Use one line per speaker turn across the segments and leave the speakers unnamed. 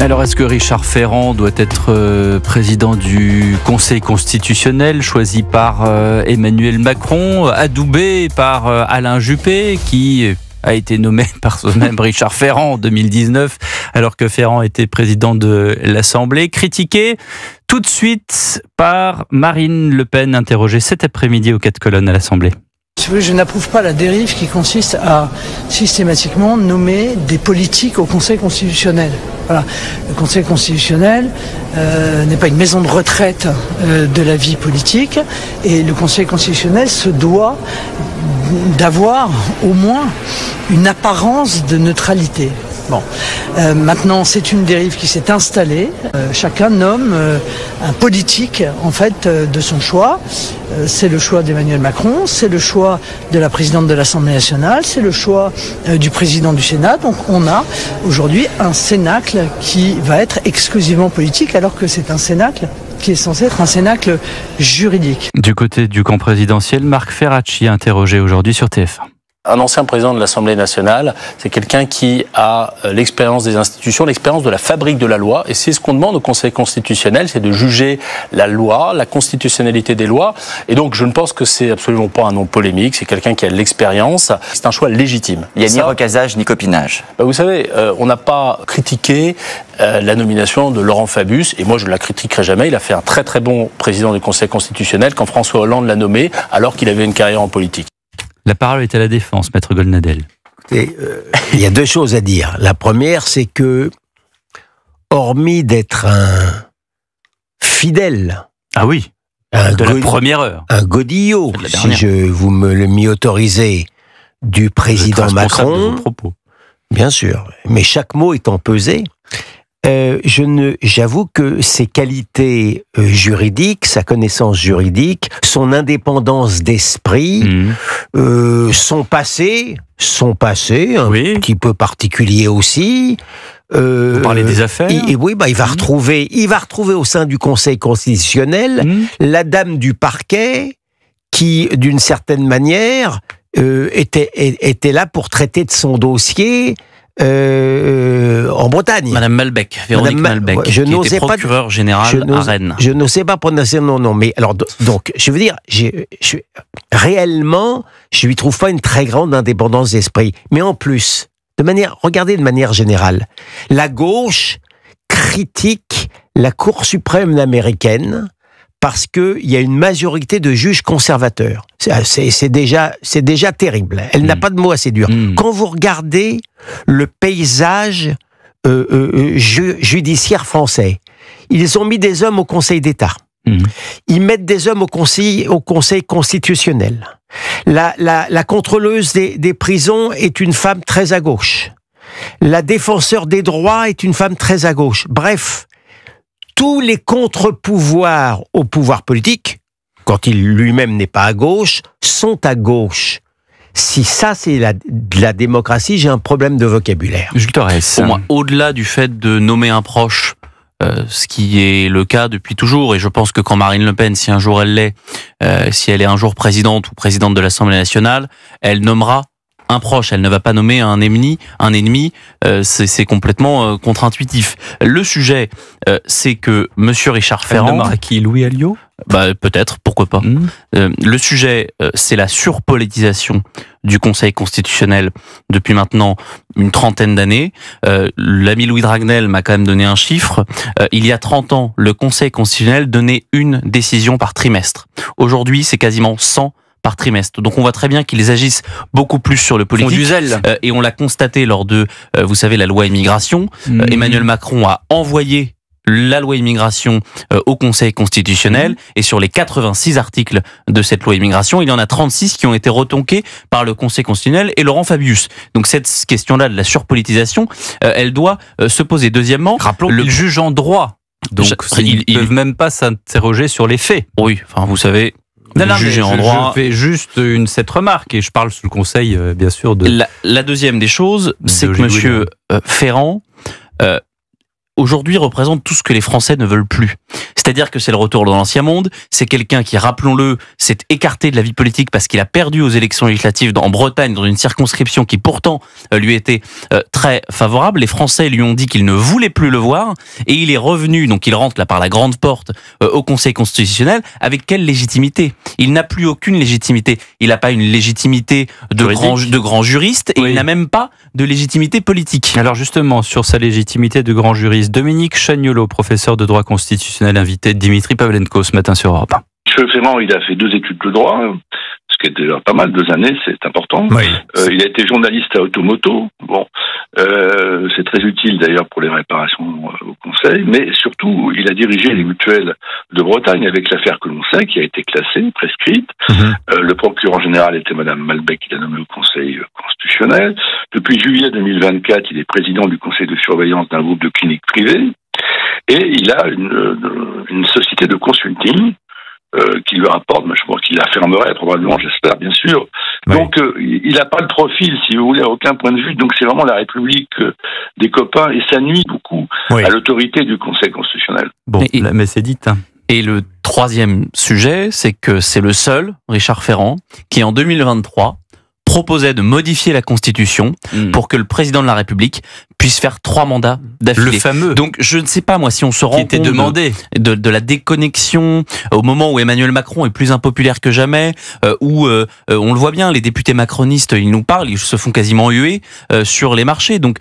Alors, est-ce que Richard Ferrand doit être président du Conseil constitutionnel, choisi par Emmanuel Macron, adoubé par Alain Juppé, qui a été nommé par ce même Richard Ferrand en 2019, alors que Ferrand était président de l'Assemblée, critiqué tout de suite par Marine Le Pen, interrogée cet après-midi aux 4 colonnes à l'Assemblée.
Je n'approuve pas la dérive qui consiste à systématiquement nommer des politiques au Conseil constitutionnel. Voilà. Le Conseil constitutionnel n'est pas une maison de retraite de la vie politique, et le Conseil constitutionnel se doit d'avoir au moins une apparence de neutralité. Bon, maintenant c'est une dérive qui s'est installée. Chacun nomme un politique en fait de son choix. C'est le choix d'Emmanuel Macron, c'est le choix de la présidente de l'Assemblée nationale, c'est le choix du président du Sénat. Donc on a aujourd'hui un cénacle qui va être exclusivement politique, alors que c'est un cénacle qui est censé être un cénacle juridique.
Du côté du camp présidentiel, Marc Ferracci, interrogé aujourd'hui sur TF1.
Un ancien président de l'Assemblée nationale, c'est quelqu'un qui a l'expérience des institutions, l'expérience de la fabrique de la loi. Et c'est ce qu'on demande au Conseil constitutionnel, c'est de juger la loi, la constitutionnalité des lois. Et donc, je ne pense que c'est absolument pas un nom polémique. C'est quelqu'un qui a de l'expérience. C'est un choix légitime.
Il n'y a ni recasage ni copinage.
Vous savez, on n'a pas critiqué la nomination de Laurent Fabius. Et moi, je ne la critiquerai jamais. Il a fait un très très bon président du Conseil constitutionnel quand François Hollande l'a nommé, alors qu'il avait une carrière en politique.
La parole est à la Défense, Maître Golnadel.
Il y a deux choses à dire. La première, c'est que, hormis d'être un fidèle,
la première heure,
un godillot, si vous m'y autorisez, du président Macron,
de vos propos.
Bien sûr, mais chaque mot étant pesé, j'avoue que ses qualités juridiques, sa connaissance juridique, son indépendance d'esprit, son passé, un petit peu particulier aussi.
Vous parlez des affaires.
Oui, il va retrouver au sein du Conseil constitutionnel la dame du parquet qui, d'une certaine manière, était là pour traiter de son dossier. En Bretagne.
Madame Malbec, Véronique Malbec, qui était procureure générale à Rennes.
Je n'osais pas prononcer non, mais alors, donc, je veux dire, réellement, je lui trouve pas une très grande indépendance d'esprit. Mais en plus, regardez de manière générale, la gauche critique la Cour suprême américaine parce qu'il y a une majorité de juges conservateurs. C'est déjà terrible. Elle n'a pas de mots assez durs. Quand vous regardez le paysage judiciaire français, ils ont mis des hommes au Conseil d'État. Ils mettent des hommes au Conseil constitutionnel. La contrôleuse des prisons est une femme très à gauche. La défenseur des droits est une femme très à gauche. Bref, tous les contre-pouvoirs au pouvoir politique, quand il lui-même n'est pas à gauche, sont à gauche. Si ça, c'est la démocratie, j'ai un problème de vocabulaire.
Jules Torres. Pour moi, au-delà du fait de nommer un proche, ce qui est le cas depuis toujours, et je pense que quand Marine Le Pen, si un jour elle l'est, si elle est un jour présidente ou présidente de l'Assemblée nationale, elle nommera un proche, elle ne va pas nommer un ennemi, c'est complètement contre-intuitif. Le sujet, c'est que Monsieur Richard Ferrand... Elle nommera qui, Louis Alliot ? Peut-être, pourquoi pas. Le sujet, c'est la surpolitisation du Conseil constitutionnel depuis maintenant une trentaine d'années. L'ami Louis Dragnel m'a quand même donné un chiffre. Il y a 30 ans, le Conseil constitutionnel donnait une décision par trimestre. Aujourd'hui, c'est quasiment 100 par trimestre. Donc on voit très bien qu'ils agissent beaucoup plus sur le politique. Du zèle. Et on l'a constaté lors de, vous savez, la loi immigration. Emmanuel Macron a envoyé la loi immigration au Conseil constitutionnel, et sur les 86 articles de cette loi immigration, il y en a 36 qui ont été retonqués par le Conseil constitutionnel et Laurent Fabius. Donc cette question-là de la surpolitisation, elle doit se poser. Deuxièmement,
rappelons qu'il juge en droit. Donc ils ne peuvent même pas s'interroger sur les faits.
Oui, enfin vous savez...
juger en droit. Je fais juste cette remarque, et je parle sous le conseil, bien sûr, de...
La deuxième des choses, c'est que Monsieur Ferrand aujourd'hui représente tout ce que les Français ne veulent plus. C'est-à-dire que c'est le retour dans l'ancien monde, c'est quelqu'un qui, rappelons-le, s'est écarté de la vie politique parce qu'il a perdu aux élections législatives en Bretagne, dans une circonscription qui pourtant lui était très favorable. Les Français lui ont dit qu'ils ne voulaient plus le voir, et il est revenu, donc il rentre là par la grande porte au Conseil constitutionnel. Avec quelle légitimité? Il n'a plus aucune légitimité. Il n'a pas une légitimité de grand juriste, et il n'a même pas de légitimité politique.
Alors justement, sur sa légitimité de grand juriste, Dominique Chagnolot, professeur de droit constitutionnel, invité de Dimitri Pavlenko ce matin sur Europe 1.
M. Ferrand, il a fait 2 études de droit, ce qui est déjà pas mal, 2 années, c'est important.
Oui.
Il a été journaliste à Automoto, bon, c'est très utile d'ailleurs pour les réparations au Conseil, mais surtout, il a dirigé les mutuelles de Bretagne avec l'affaire que l'on sait, qui a été classée, prescrite. Le procureur général était Madame Malbec, qui l'a nommé au Conseil constitutionnel. Depuis juillet 2024, il est président du conseil de surveillance d'un groupe de cliniques privées, et il a une société de consulting qui lui rapporte, mais je crois qu'il la fermerait probablement, j'espère, bien sûr. Oui. Donc, il n'a pas le profil, si vous voulez, à aucun point de vue. Donc, c'est vraiment la République des copains, et ça nuit beaucoup à l'autorité du Conseil constitutionnel.
Bon, mais c'est dit. Hein.
Et le troisième sujet, c'est que c'est le seul, Richard Ferrand, qui en 2023 proposait de modifier la Constitution pour que le président de la République puisse faire 3 mandats d'affilée.
Le fameux.
Donc je ne sais pas moi si on se rend
compte demandé
de la déconnexion au moment où Emmanuel Macron est plus impopulaire que jamais, où on le voit bien, les députés macronistes, ils nous parlent, ils se font quasiment huer sur les marchés. Donc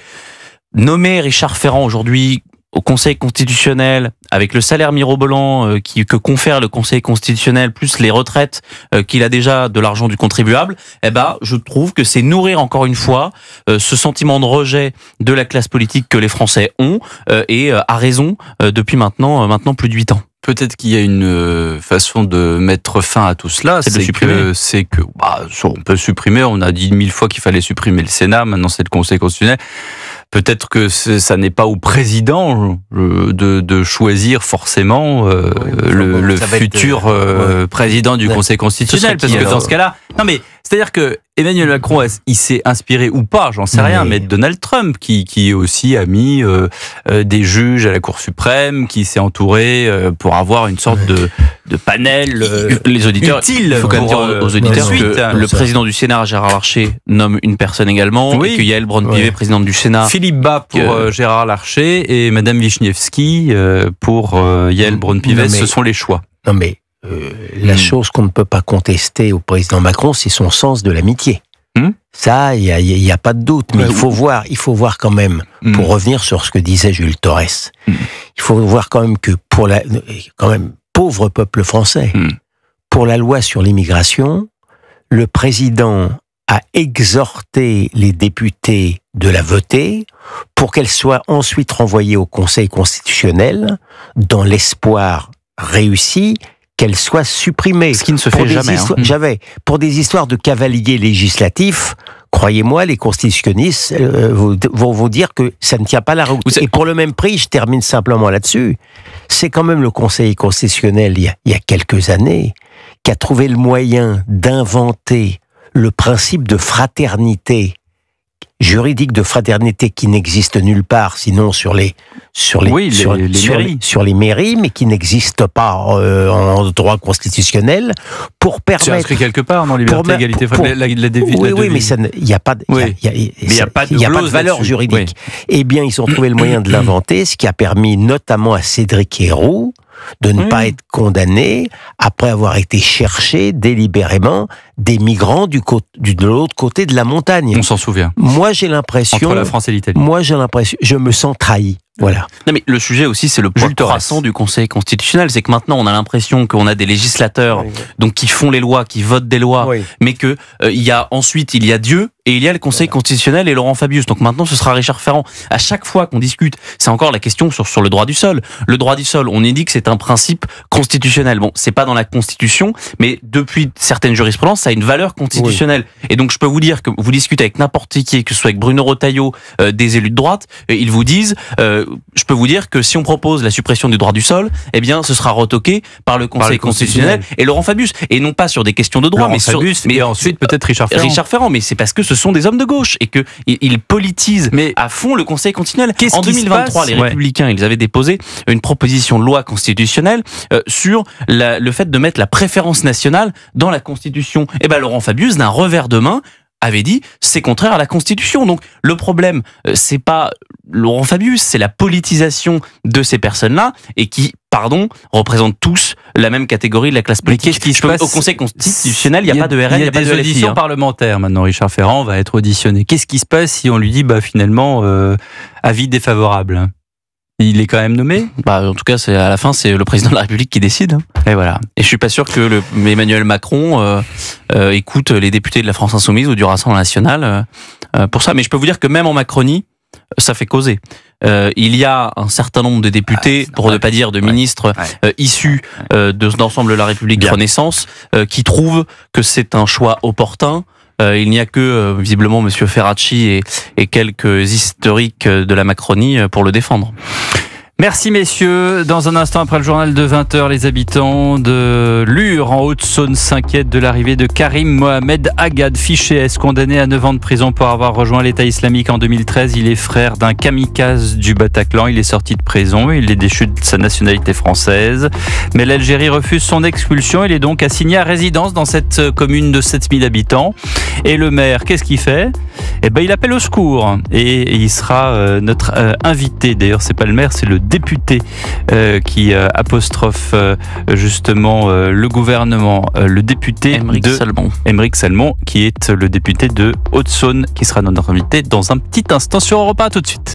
nommer Richard Ferrand aujourd'hui au Conseil constitutionnel, avec le salaire mirobolant que confère le Conseil constitutionnel, plus les retraites qu'il a déjà de l'argent du contribuable, je trouve que c'est nourrir encore une fois ce sentiment de rejet de la classe politique que les Français ont, et à raison depuis maintenant plus de 8 ans.
Peut-être qu'il y a une façon de mettre fin à tout cela, c'est que on peut supprimer, on a dit 1000 fois qu'il fallait supprimer le Sénat, maintenant c'est le Conseil constitutionnel. Peut-être que ça n'est pas au président de choisir forcément le futur président du Conseil constitutionnel, parce que dans ce cas-là, non mais c'est-à-dire que Emmanuel Macron, il s'est inspiré ou pas, j'en sais rien, mais Donald Trump qui aussi a mis des juges à la Cour suprême, qui s'est entouré pour avoir une sorte de panel
les auditeurs,
utile.
Il faut quand même dire aux auditeurs que le président du Sénat, Gérard Larcher, nomme une personne également, et que Yaël Braun-Pivet, présidente du Sénat.
Philippe Bas pour Gérard Larcher et Madame Wischniewski pour Yaël Braun-Pivet, ce sont les choix.
Non mais la chose qu'on ne peut pas contester au président Macron, c'est son sens de l'amitié. Ça, il y a pas de doute, mais il faut voir quand même, pour revenir sur ce que disait Jules Torres, il faut voir quand même que pauvre peuple français, pour la loi sur l'immigration, le président a exhorté les députés de la voter pour qu'elle soit ensuite renvoyée au Conseil constitutionnel dans l'espoir réussi qu'elle soit supprimée.
Ce qui ne se fait jamais.
Pour des histoires de cavaliers législatifs, croyez-moi, les constitutionnalistes vont vous dire que ça ne tient pas la route. Et pour le même prix, je termine simplement là-dessus, c'est quand même le Conseil constitutionnel, il y a quelques années, qui a trouvé le moyen d'inventer le principe de fraternité, juridique de fraternité qui n'existe nulle part, sinon sur les mairies, mais qui n'existe pas en droit constitutionnel, pour permettre. C'est
inscrit quelque part dans liberté, égalité,
oui, mais il n'y a pas de valeur juridique. Eh bien, ils ont trouvé le moyen de l'inventer, ce qui a permis notamment à Cédric Herrou de ne pas être condamné après avoir été chercher délibérément des migrants de l'autre côté de la montagne.
On s'en souvient.
Moi, j'ai l'impression...
Entre la France et l'Italie.
Moi, j'ai l'impression... Je me sens trahi. Voilà.
Non, mais le sujet aussi, c'est le poids croissant du Conseil constitutionnel. C'est que maintenant, on a l'impression qu'on a des législateurs donc qui font les lois, qui votent des lois, mais que il y a Dieu et il y a le Conseil constitutionnel et Laurent Fabius. Donc maintenant, ce sera Richard Ferrand. À chaque fois qu'on discute, c'est encore la question sur le droit du sol. Le droit du sol, on dit que c'est un principe constitutionnel. Bon, c'est pas dans la Constitution, mais depuis certaines jurisprudences, ça a une valeur constitutionnelle. Et donc, je peux vous dire que vous discutez avec n'importe qui, que ce soit avec Bruno Retailleau, des élus de droite, ils vous disent je peux vous dire que si on propose la suppression du droit du sol, eh bien, ce sera retoqué par le Conseil constitutionnel et Laurent Fabius. Et non pas sur des questions de droit,
mais ensuite peut-être Richard
Ferrand. Mais c'est parce que ce sont des hommes de gauche et qu'ils politisent à fond le Conseil constitutionnel. En 2023, les Républicains, ils avaient déposé une proposition de loi constitutionnelle sur le fait de mettre la préférence nationale dans la Constitution. Et ben, Laurent Fabius, d'un revers de main, avait dit c'est contraire à la Constitution. Donc le problème, c'est pas Laurent Fabius, c'est la politisation de ces personnes-là et qui, représentent tous la même catégorie de la classe politique.
Qu'est-ce qui se passe
au Conseil constitutionnel? Il n'y a pas de RN, il n'y a pas de LFI.
Des auditions parlementaires maintenant. Richard Ferrand va être auditionné. Qu'est-ce qui se passe si on lui dit finalement avis défavorable? Il est quand même nommé.
En tout cas, à la fin, c'est le président de la République qui décide.
Et voilà.
Et je suis pas sûr que Emmanuel Macron écoute les députés de la France Insoumise ou du Rassemblement National pour ça. Mais je peux vous dire que même en Macronie, ça fait causer. Il y a un certain nombre de députés, pour ne pas dire de ministres, issus de l'ensemble de la République Renaissance, qui trouvent que c'est un choix opportun. Il n'y a que, visiblement, M. Ferracci et quelques historiques de la Macronie pour le défendre.
Merci messieurs. Dans un instant après le journal de 20h, les habitants de Lure en Haute-Saône s'inquiètent de l'arrivée de Karim Mohamed Agad, fiché S, condamné à 9 ans de prison pour avoir rejoint l'État islamique en 2013. Il est frère d'un kamikaze du Bataclan. Il est sorti de prison. Il est déchu de sa nationalité française. Mais l'Algérie refuse son expulsion. Il est donc assigné à résidence dans cette commune de 7000 habitants. Et le maire, qu'est-ce qu'il fait? Il appelle au secours. Et il sera notre invité. D'ailleurs, c'est pas le maire, c'est le député qui apostrophe justement le gouvernement, le député Aymeric Salmon, qui est le député de Haute-Saône, qui sera notre invité dans un petit instant sur Europe 1. Tout de suite.